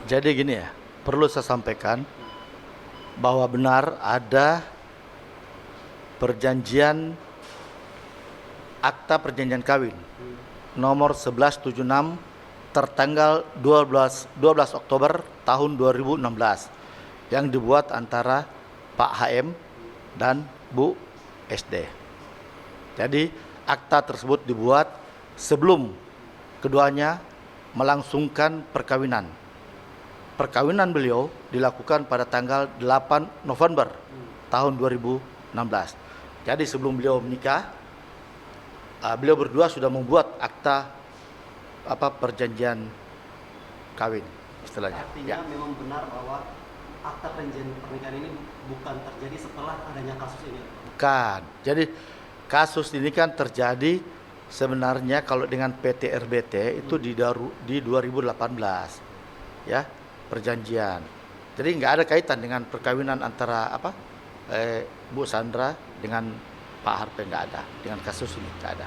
Jadi gini ya, perlu saya sampaikan bahwa benar ada perjanjian akta perjanjian kawin nomor 1176 tertanggal 12 Oktober tahun 2016 yang dibuat antara Pak HM dan Bu SD. Jadi akta tersebut dibuat sebelum keduanya melangsungkan perkawinan. Perkawinan beliau dilakukan pada tanggal 8 November tahun 2016. Jadi sebelum beliau menikah, beliau berdua sudah membuat akta perjanjian kawin istilahnya. Artinya memang benar bahwa akta perjanjian pernikahan ini bukan terjadi setelah adanya kasus ini. Bukan. Jadi kasus ini kan terjadi sebenarnya kalau dengan PT RBT itu di 2018 ya, perjanjian. Jadi nggak ada kaitan dengan perkawinan antara Bu Sandra dengan Pak Harpe, nggak ada. Dengan kasus ini nggak ada.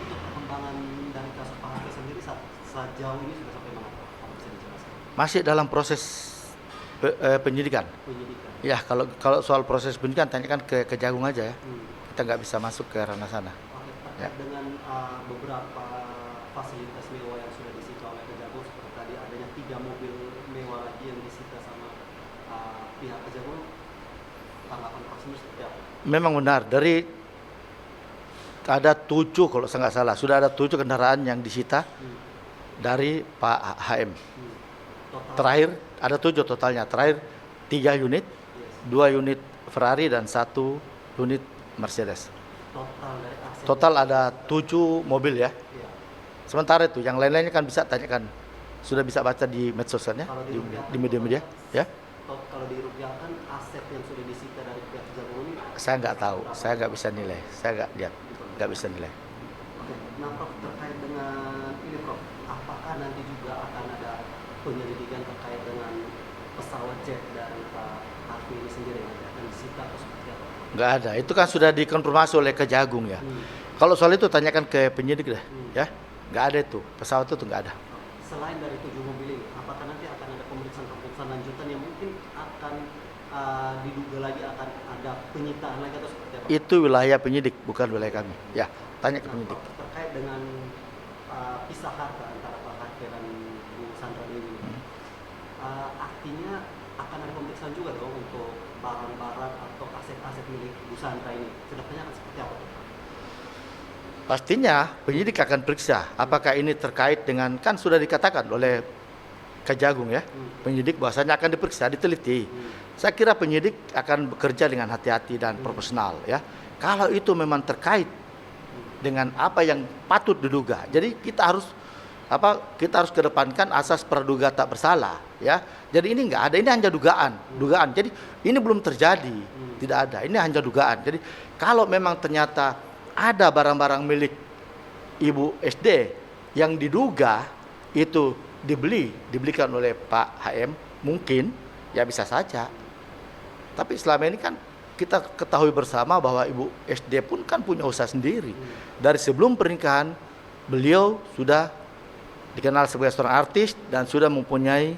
Untuk perkembangan dari kasus Pak Harpe sendiri sejauh ini sudah sampai mana, Pak? Apa bisa dijelaskan? Masih dalam proses penyidikan. Penyidikan. Ya, kalau soal proses penyidikan tanyakan ke Kejagung aja ya. Kita nggak bisa masuk ke ranah sana. Oke, terkait dengan beberapa fasilitas mewah yang sudah disita oleh Kejagung, seperti tadi adanya 3 mobil mewah lagi yang disita sama pihak Kejagung, tanggapan Pak Sendiri seperti apa? Memang benar, dari ada 7 kalau saya nggak salah, sudah ada 7 kendaraan yang disita dari Pak HM. Total, Terakhir ada 7 totalnya. Terakhir 3 unit, 2 unit Ferrari dan 1 unit Mercedes. total dari aset Total ada 7 mobil ya. ya. Sementara itu yang lain-lainnya kan bisa tanyakan, sudah bisa baca di medsos kan ya, Kalau di media-media ya. Kalau dirupiahkan aset yang sudah disita dari pihak Kejagung ini, Saya nggak tahu, saya nggak bisa nilai, saya nggak lihat, nggak bisa nilai. oke. Nah, Prof, terkait dengan ini, Prof, apakah nanti juga akan ada penyelidikan terkait dengan pesawat jet dari Pak Harfi ini sendiri yang akan disita atau seperti apa? Nggak ada, itu kan sudah dikonfirmasi oleh Kejagung ya. Kalau soal itu tanyakan ke penyidik deh, ya. Nggak ada itu, pesawat itu nggak ada. Selain dari 7 mobil ini, apakah nanti akan ada pemeriksaan lanjutan yang mungkin akan diduga lagi akan ada penyitaan lagi atau seperti apa? Itu wilayah penyidik, bukan wilayah kami. Ya, tanya ke penyidik. Terkait dengan pisah harta antara Pak Harfi dan Bu Sandra Dewi, artinya akan ada pemeriksaan juga dong untuk barang-barang atau aset-aset milik Bu Sandra ini. Kedepannya akan seperti apa? Pastinya penyidik akan periksa apakah ini terkait dengan, kan sudah dikatakan oleh Kejagung ya, penyidik bahwasanya akan diperiksa, diteliti. Saya kira penyidik akan bekerja dengan hati-hati dan profesional ya. Kalau itu memang terkait dengan apa yang patut diduga. Jadi kita harus kedepankan asas praduga tak bersalah ya. Jadi ini enggak ada, ini hanya dugaan. Jadi ini belum terjadi, tidak ada. Ini hanya dugaan. Jadi kalau memang ternyata ada barang-barang milik Ibu SD yang diduga itu dibelikan oleh Pak HM, mungkin ya bisa saja. Tapi selama ini kan kita ketahui bersama bahwa Ibu SD pun kan punya usaha sendiri. Dari sebelum pernikahan beliau sudah dikenal sebagai seorang artis dan sudah mempunyai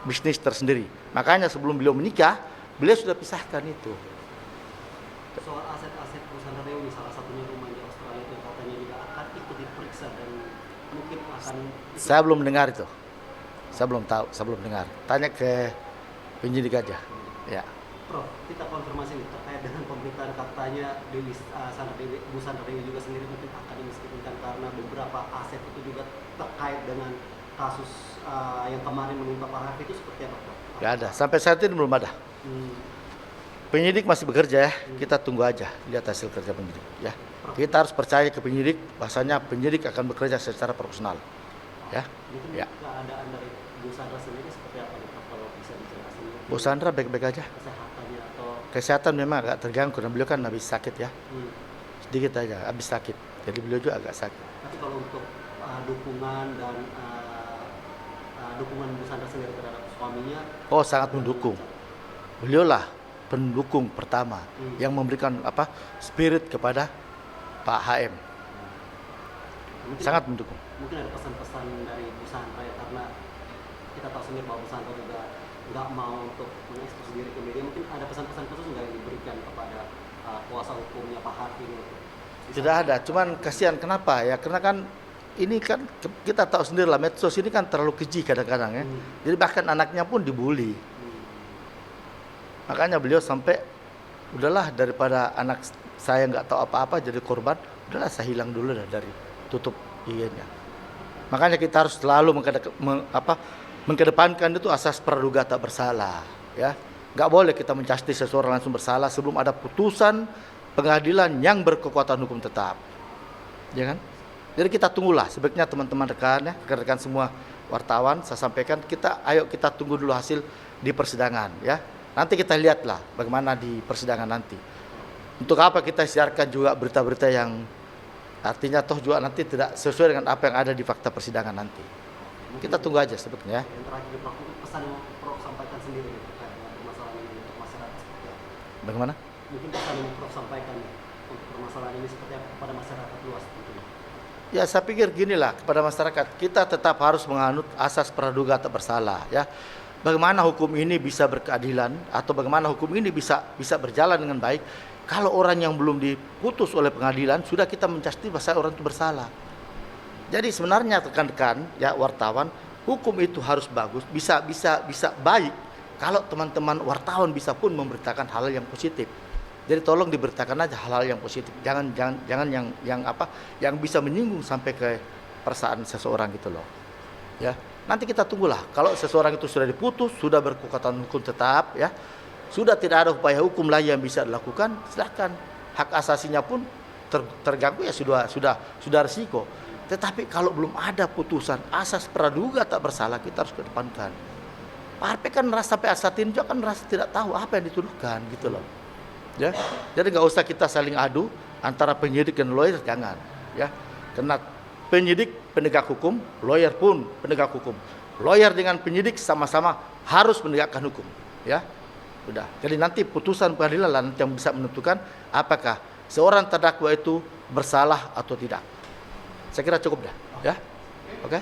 bisnis tersendiri. Makanya sebelum beliau menikah, beliau sudah pisahkan itu. Soal aset-aset Bu Sandra Dewi, salah satunya rumah di Australia itu katanya juga akan ikut diperiksa dan mungkin akan. Saya belum mendengar itu. Saya belum tahu, saya belum dengar. Tanya ke penyidik aja. Ya. Prof, kita konfirmasi nih terkait dengan pemberitaan katanya Bu Sandra Dewi juga sendiri mungkin akan dimiskinkan karena beberapa aset itu juga terkait dengan kasus yang kemarin menimpa Pak Harfi, itu seperti apa, Prof? Nggak ada. Sampai saat ini belum ada. Penyidik masih bekerja ya. Kita tunggu aja lihat hasil kerja penyidik ya. Kita harus percaya ke penyidik, bahasanya penyidik akan bekerja secara profesional. Ya. Mungkin Ya. keadaan dari Bu Sandra sendiri seperti apa nih, Prof, kalau bisa dijelaskan? Bu Sandra baik-baik aja. Kesehatannya atau Kesehatan memang agak terganggu karena beliau kan habis sakit ya. Sedikit aja habis sakit. Jadi beliau juga agak sakit. tapi kalau untuk dukungan dan dukungan Bu Sandra sendiri terhadap suaminya, Oh, sangat mendukung. Beliau lah pendukung pertama yang memberikan spirit kepada Pak HM. mungkin, Sangat mendukung. mungkin ada pesan-pesan dari Bu Sandra ya, karena kita tahu sendiri bahwa Bu Sandra juga nggak mau untuk mengekspos diri ke media. Mungkin ada pesan-pesan khusus nggak yang diberikan kepada kuasa hukumnya Pak Harfi ini untuk Tidak ada, cuman kasihan kenapa ya? Karena kan ini kan kita tahu sendiri lah, medsos ini kan terlalu keji kadang-kadang ya. Jadi bahkan anaknya pun dibully. Makanya beliau sampai udahlah daripada anak saya nggak tahu apa-apa jadi korban, udahlah saya hilang dulu dah dari tutup IG-nya. Makanya kita harus selalu mengkedepankan itu asas praduga tak bersalah, ya. Nggak boleh kita mencasti seseorang langsung bersalah sebelum ada putusan pengadilan yang berkekuatan hukum tetap, ya kan? Jadi kita tunggulah, sebaiknya teman-teman rekan-rekan semua wartawan, saya sampaikan ayo kita tunggu dulu hasil di persidangan, ya. Nanti kita lihatlah bagaimana di persidangan nanti. Untuk apa kita siarkan juga berita-berita yang artinya toh juga nanti tidak sesuai dengan apa yang ada di fakta persidangan nanti. Kita tunggu aja sebetulnya. Yang terakhir Prof, untuk pesan yang Prof sampaikan sendiri terkait dengan permasalahan ini untuk masyarakat seperti apa? Bagaimana? Mungkin pesan yang Prof sampaikan untuk permasalahan ini seperti apa kepada masyarakat luas tentunya. Ya saya pikir ginilah kepada masyarakat, kita tetap harus menganut asas praduga tak bersalah, ya. Bagaimana hukum ini bisa berkeadilan atau bagaimana hukum ini bisa berjalan dengan baik kalau orang yang belum diputus oleh pengadilan sudah kita mencasti bahwa orang itu bersalah. Jadi sebenarnya rekan-rekan ya wartawan, hukum itu harus bagus, bisa baik kalau teman-teman wartawan bisa pun memberitakan hal yang positif. Jadi tolong diberitakan aja hal-hal yang positif. Jangan yang bisa menyinggung sampai ke perasaan seseorang gitu loh. Ya. Nanti kita tunggulah kalau seseorang itu sudah diputus, sudah berkekuatan hukum tetap, ya. Sudah tidak ada upaya hukum lain yang bisa dilakukan, silakan. Hak asasinya pun terganggu ya sudah risiko. Tetapi kalau belum ada putusan asas praduga tak bersalah, kita harus kedepankan. Pak Harfi kan merasa sampai saat ini juga kan merasa tidak tahu apa yang dituduhkan gitu loh. Ya. Jadi nggak usah kita saling adu antara penyidik dan lawyer, jangan, ya. Karena penyidik penegak hukum, lawyer pun penegak hukum. Lawyer dengan penyidik sama-sama harus menegakkan hukum, ya. Udah. Jadi nanti putusan pengadilan lah nanti yang bisa menentukan apakah seorang terdakwa itu bersalah atau tidak. Saya kira cukup dah, ya. Oke.